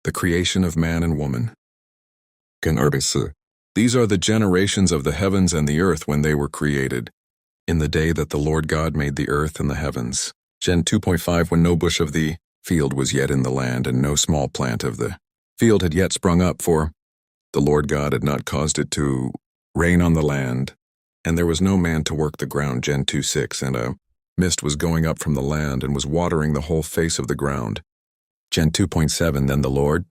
The creation of man and woman. These are the generations of the heavens and the earth when they were created, in the day that the Lord God made the earth and the heavens. Gen 2.5 When no bush of the field was yet in the land, and no small plant of the field had yet sprung up, for the Lord God had not caused it to rain on the land, and there was no man to work the ground. Gen 2.6 And a mist was going up from the land, and was watering the whole face of the ground. Gen 2.7 Then the Lord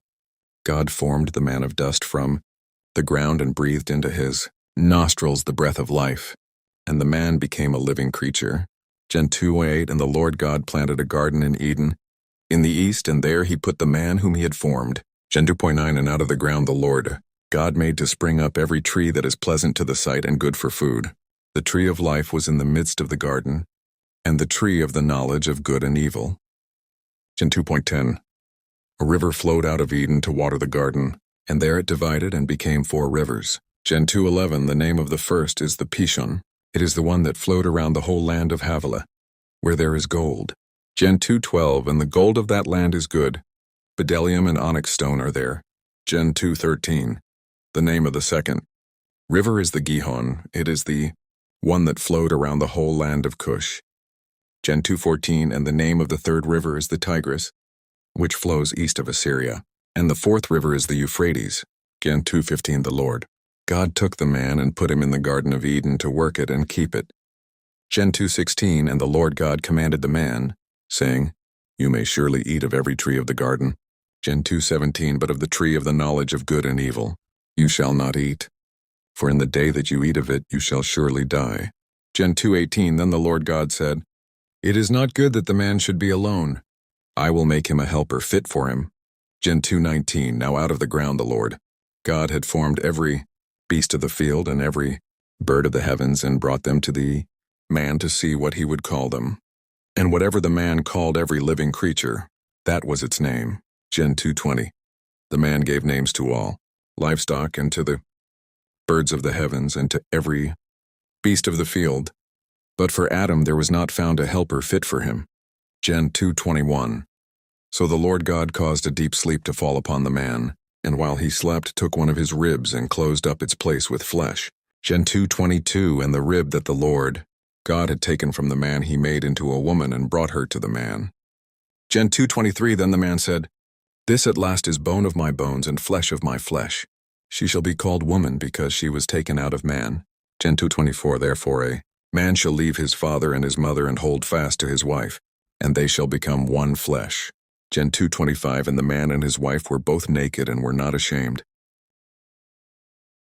God formed the man of dust from the ground, and breathed into his nostrils the breath of life, and the man became a living creature. Gen 2.8 And the Lord God planted a garden in Eden, in the east, and there he put the man whom he had formed. Gen 2.9 And out of the ground the Lord God made to spring up every tree that is pleasant to the sight and good for food. The tree of life was in the midst of the garden, and the tree of the knowledge of good and evil. Gen 2.10 A river flowed out of Eden to water the garden, and there it divided and became 4 rivers. Gen 2.11 The name of the first is the Pishon. It is the one that flowed around the whole land of Havilah, where there is gold. Gen 2.12 And the gold of that land is good. Bdellium and onyx stone are there. Gen 2.13 The name of the second river is the Gihon. It is the one that flowed around the whole land of Cush. Gen 2.14 And the name of the third river is the Tigris, which flows east of Assyria. And the fourth river is the Euphrates. Gen 2.15 The Lord God took the man and put him in the Garden of Eden to work it and keep it. Gen 2.16 And the Lord God commanded the man, saying, You may surely eat of every tree of the garden. Gen 2.17 But of the tree of the knowledge of good and evil you shall not eat, for in the day that you eat of it you shall surely die. Gen 2.18 Then the Lord God said, It is not good that the man should be alone. I will make him a helper fit for him. Gen 2.19 Now out of the ground the Lord God had formed every beast of the field and every bird of the heavens, and brought them to the man to see what he would call them. And whatever the man called every living creature, that was its name. Gen 2.20 The man gave names to all livestock, and to the birds of the heavens, and to every beast of the field. But for Adam there was not found a helper fit for him. Gen 2.21 So the Lord God caused a deep sleep to fall upon the man, and while he slept took one of his ribs and closed up its place with flesh. Gen 2.22 And the rib that the Lord God had taken from the man he made into a woman, and brought her to the man. Gen 2.23 Then the man said, This at last is bone of my bones and flesh of my flesh. She shall be called woman, because she was taken out of man. Gen 2.24 Therefore a man shall leave his father and his mother, and hold fast to his wife, and they shall become one flesh. Gen 2.25 And the man and his wife were both naked and were not ashamed.